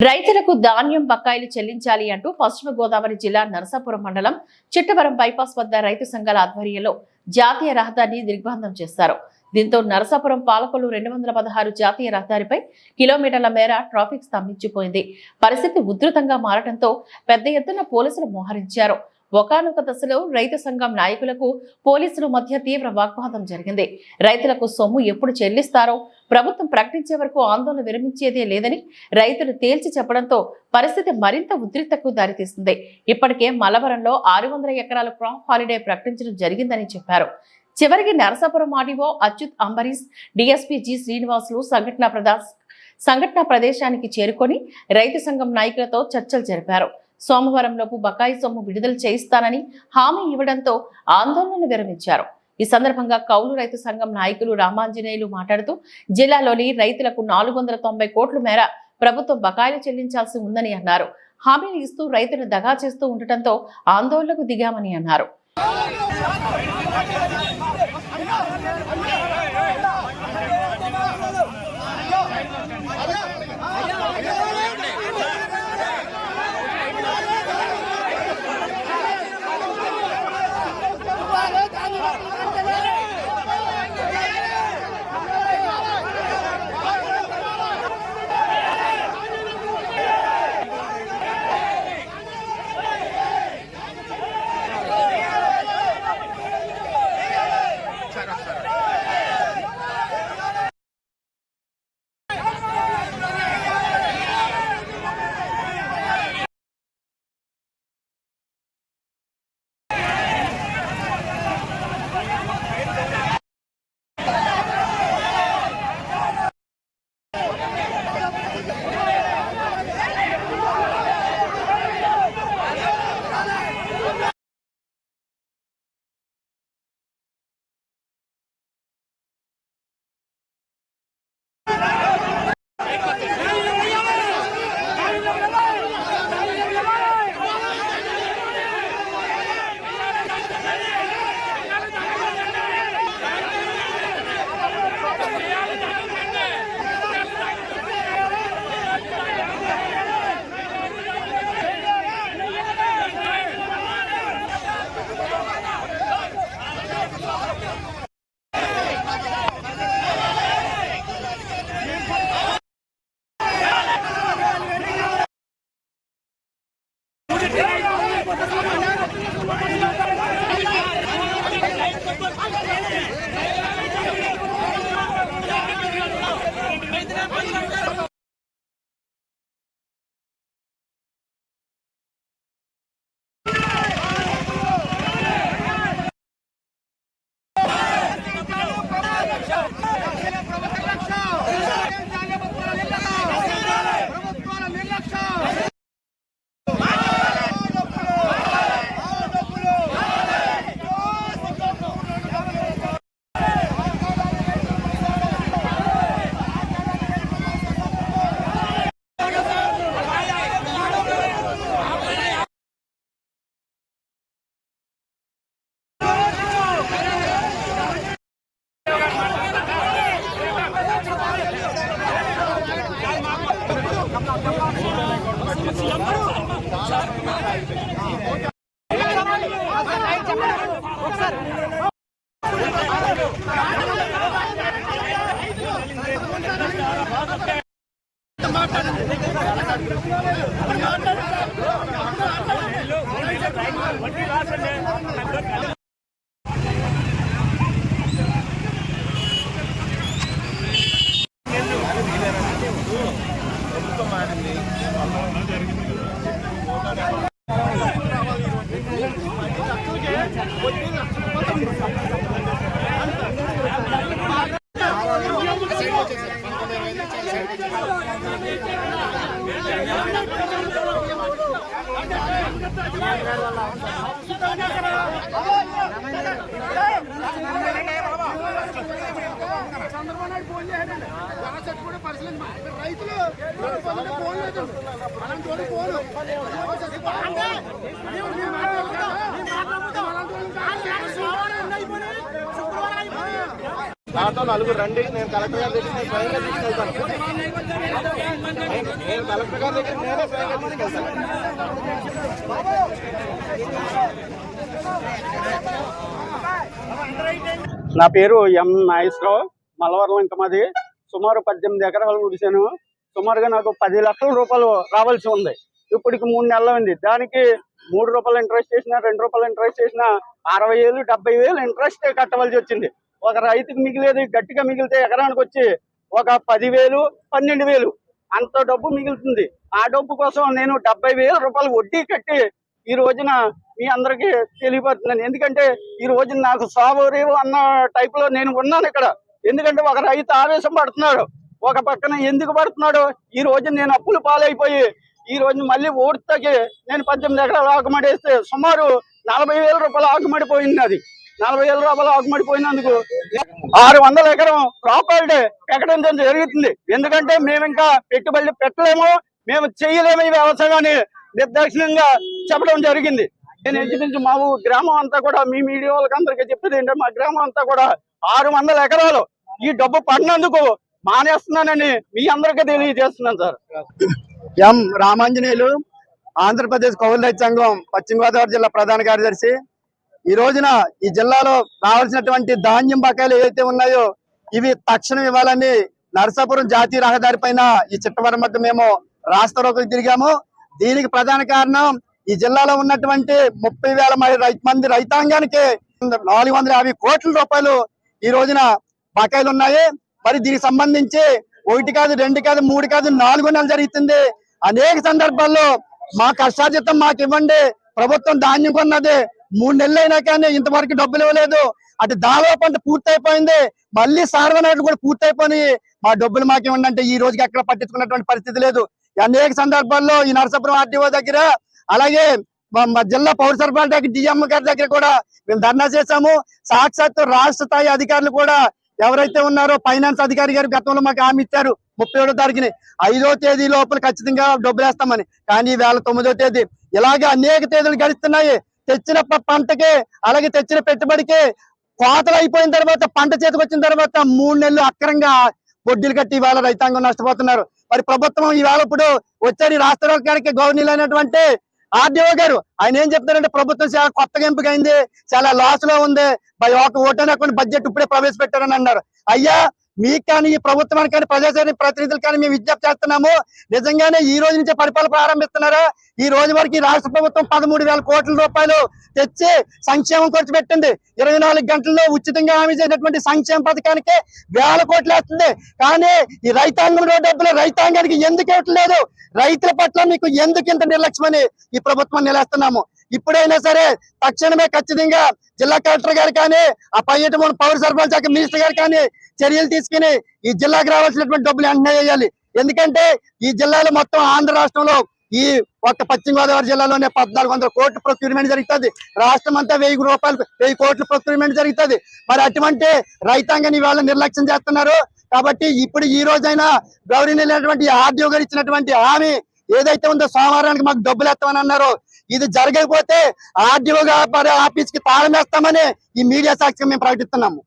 రైతులకు ధాన్యం బకాయిలు చెల్లించాలి అంటూ పశ్చిమ గోదావరి జిల్లా నరసాపురం మండలం చిట్టవరం బైపాస్ వద్ద రైతు సంఘాల ఆధ్వర్యంలో జాతీయ రహదారిని దిగ్బంధం చేశారు. దీంతో నరసాపురం పాలకొల్లు 216 జాతీయ రహదారిపై కిలోమీటర్ల మేర ట్రాఫిక్ స్తంభించిపోయింది. పరిస్థితి ఉధృతంగా మారడంతో పెద్ద ఎత్తున పోలీసులు మోహరించారు. ఒకానొక దశలో రైతు సంఘం నాయకులకు పోలీసుల మధ్య తీవ్ర వాగ్వాదం జరిగింది. రైతులకు సొమ్ము ఎప్పుడు చెల్లిస్తారో ప్రభుత్వం ప్రకటించే వరకు ఆందోళన విరమించేదే లేదని రైతులు తేల్చి చెప్పడంతో పరిస్థితి మరింత ఉద్రిక్తతకు దారితీస్తుంది. ఇప్పటికే మలవరంలో 600 ఎకరాల క్రాప్ హాలిడే ప్రకటించడం జరిగిందని చెప్పారు. చివరికి Narasapuram RDO Achyut Ambarish, DSP G Srinivasulu సంఘటన ప్రదేశానికి చేరుకొని రైతు సంఘం నాయకులతో చర్చలు జరిపారు. సోమవారంలోపు బకాయి సొమ్ము విడుదల చేయిస్తానని హామీ ఇవ్వడంతో ఆందోళనను విరమించారు. ఈ సందర్భంగా కౌలు రైతు సంఘం నాయకులు రామాంజనేయులు మాట్లాడుతూ జిల్లాలోని రైతులకు 490 కోట్ల మేర ప్రభుత్వం బకాయిలు చెల్లించాల్సి ఉందని అన్నారు. హామీలు ఇస్తూ రైతులు దగా చేస్తూ ఉండటంతో ఆందోళనకు దిగామని అన్నారు. చంద్రబాబు ఫోన్ చేయాలండి కూడా పరిశీలన రైతులు ఫోన్ లేదు అలాంటి ఫోన్ నాతో నలుగురు రండి, నేను కలెక్టర్ గారి దగ్గర స్వయంగా తీసుకెళ్తాను. నేను కలెక్టర్ గారి దగ్గర నేనే స్వయంగా తీసుకెళ్తాను. నా పేరు ఎం నాగేశ్వరరావు. మల్లవరం ఇంకా మాది. సుమారు 18 ఎకరాలు ఉడిశాను. సుమారుగా నాకు 10 లక్షల రూపాయలు రావాల్సి ఉంది. ఇప్పటికి 3 నెలలు ఉంది. దానికి 3 రూపాయలు ఇంట్రెస్ట్ చేసినా, 2 రూపాయలు ఇంట్రెస్ట్ చేసినా 60,000 70,000 ఇంట్రెస్ట్ కట్టవలసి వచ్చింది. ఒక రైతుకి మిగిలేది గట్టిగా మిగిలితే ఎకరానికి వచ్చి ఒక 10,000 12,000 అంత డబ్బు మిగులుతుంది. ఆ డబ్బు కోసం నేను 70,000 రూపాయలు వడ్డీ కట్టి ఈ రోజున మీ అందరికీ తెలియపడుతున్నాను. ఎందుకంటే ఈ రోజున నాకు సావరేవు అన్న టైప్ లో నేను ఉన్నాను ఇక్కడ. ఎందుకంటే ఒక రైతు ఆవేశం పడుతున్నాడు. ఒక పక్కన ఎందుకు పడుతున్నాడు, ఈ రోజు నేను అప్పులు పాలైపోయి ఈ రోజు మళ్ళీ ఓడితకి నేను 18 ఎకరాలు ఆకుమడేస్తే సుమారు 40,000 రూపాయలు ఆకుమడిపోయింది. అది 40,000 రూపాయలు ఆకుమడిపోయినందుకు 600 ఎకరం ప్రాపర్టీ ప్రకటించడం జరుగుతుంది. ఎందుకంటే మేము ఇంకా పెట్టుబడి పెట్టలేము, మేము చేయలేము ఈ వ్యవసాయాన్ని నిర్దాక్షిణ్యంగా చెప్పడం జరిగింది. నేను ఇంచుమించు మా గ్రామం అంతా కూడా మీ మీడియా వాళ్ళకి అందరికీ చెప్పేది ఏంటంటే మా గ్రామం అంతా కూడా 600 ఎకరాలు ఈ డబ్బు పడినందుకు మానేస్తున్నానని మీ అందరికీ తెలియజేస్తున్నాను సార్. ఎం రామాంజనేయులు, ఆంధ్రప్రదేశ్ కౌలు రైతు సంఘం పశ్చిమ గోదావరి జిల్లా ప్రధాన కార్యదర్శి. ఈ రోజున ఈ జిల్లాలో రావాల్సినటువంటి ధాన్యం బకాయిలు ఏవైతే ఉన్నాయో ఇవి తక్షణం ఇవ్వాలని నరసాపురం జాతీయ రహదారి పైన ఈ చిట్టవరం వద్ద మేము రాస్తా రోకోకు తిరిగాము. దీనికి ప్రధాన కారణం ఈ జిల్లాలో ఉన్నటువంటి 30,000 మంది రైతాంగానికి 450 కోట్ల రూపాయలు ఈ రోజున బకాయిలు ఉన్నాయి. మరి దీనికి సంబంధించి 1 కాదు 2 కాదు 3 కాదు 4 నెలలు జరుగుతుంది. అనేక సందర్భాల్లో మా కష్టార్జితం మాకు ఇవ్వండి, ప్రభుత్వం ధాన్యం కొన్నది 3 నెలలు అయినా కానీ ఇంతవరకు డబ్బులు ఇవ్వలేదు. అటు దావా పంట పూర్తయిపోయింది, మళ్ళీ సార్వనాట్లు కూడా పూర్తయిపోయి మా డబ్బులు మాకు ఇవ్వండి అంటే ఈ రోజుకి ఎక్కడ పట్టించుకున్నటువంటి పరిస్థితి లేదు. అనేక సందర్భాల్లో ఈ నరసాపురం ఆర్టీఓ దగ్గర, అలాగే మా జిల్లా పౌర సరఫరాల దగ్గర డిఎం గారి దగ్గర కూడా మేము ధర్నా చేశాము. సాక్షాత్తు రాష్ట్ర స్థాయి అధికారులు కూడా ఎవరైతే ఉన్నారో ఫైనాన్స్ అధికారి గారు గతంలో మాకు హామీ ఇచ్చారు 31వ తారీఖుని 5వ తేదీ లోపల ఖచ్చితంగా డబ్బులు వేస్తామని. కానీ వేళ 9వ తేదీ ఇలాగే అనేక తేదీలు గడుస్తున్నాయి. తెచ్చిన పంటకి అలాగే తెచ్చిన పెట్టుబడికి కోతలు అయిపోయిన తర్వాత పంట చేతికి వచ్చిన తర్వాత 3 నెలలు అక్రంగా వడ్డీలు కట్టి ఇవాళ రైతాంగం నష్టపోతున్నారు. మరి ప్రభుత్వం ఈవేళ ఇప్పుడు వచ్చారు ఈ రాష్ట్ర రోగానికి గవర్నీలు అయినటువంటి ఆర్డీఓ గారు. ఆయన ఏం చెప్తారంటే ప్రభుత్వం చాలా కొత్తగా ఎంపికైంది, చాలా లాస్ లో ఉంది, ఒక ఓటైన బడ్జెట్ ఇప్పుడే ప్రవేశపెట్టారని అన్నారు. అయ్యా మీకు కానీ ఈ ప్రభుత్వానికి కానీ ప్రజాస్వామ్య ప్రతినిధులు కానీ మేము విజ్ఞప్తి చేస్తున్నాము, నిజంగానే ఈ రోజు నుంచే పరిపాలన ప్రారంభిస్తున్నారా? ఈ రోజు వరకు ఈ రాష్ట్ర ప్రభుత్వం 13,000 కోట్ల రూపాయలు తెచ్చి సంక్షేమం ఖర్చు పెట్టింది. 24 గంటల్లో ఉచితంగా హామీ చేసినటువంటి సంక్షేమ పథకానికి 1,000 కోట్లు వేస్తుంది. కానీ ఈ రైతాంగంలో డబ్బులు రైతాంగానికి ఎందుకు ఇవ్వట్లేదు? రైతుల పట్ల మీకు ఎందుకు ఇంత నిర్లక్ష్యమని ఈ ప్రభుత్వం నిలేస్తున్నాము. ఇప్పుడైనా సరే తక్షణమే ఖచ్చితంగా జిల్లా కలెక్టర్ గారు కానీ ఆ పర్యటన పౌర సరఫరాల శాఖ మినిస్టర్ గారు కానీ చర్యలు తీసుకుని ఈ జిల్లాకు రావాల్సినటువంటి డబ్బులు వెంటనే వేయాలి. ఎందుకంటే ఈ జిల్లాలో మొత్తం ఆంధ్ర రాష్ట్రంలో ఈ ఒక్క పశ్చిమ గోదావరి జిల్లాలోనే 1,400 కోట్ల ప్రొక్యూర్మెంట్ జరుగుతుంది. రాష్ట్రం అంతా 1,000 కోట్ల ప్రొక్యూర్మెంట్ జరుగుతుంది. మరి అటువంటి రైతాంగాన్ని వాళ్ళ నిర్లక్ష్యం చేస్తున్నారు. కాబట్టి ఇప్పుడు ఈ రోజైనా గౌరవనీయులైనటువంటి ఆర్డీఓ గారు ఇచ్చినటువంటి హామీ ఏదైతే ఉందో సోమవారానికి మాకు డబ్బులు ఎత్తామని అన్నారు, ఇది జరగకపోతే ఆర్డీఓ గారి ఆఫీస్ కి తాళం వేస్తామని ఈ మీడియా సాక్షిగా మేము ప్రకటిస్తున్నాము.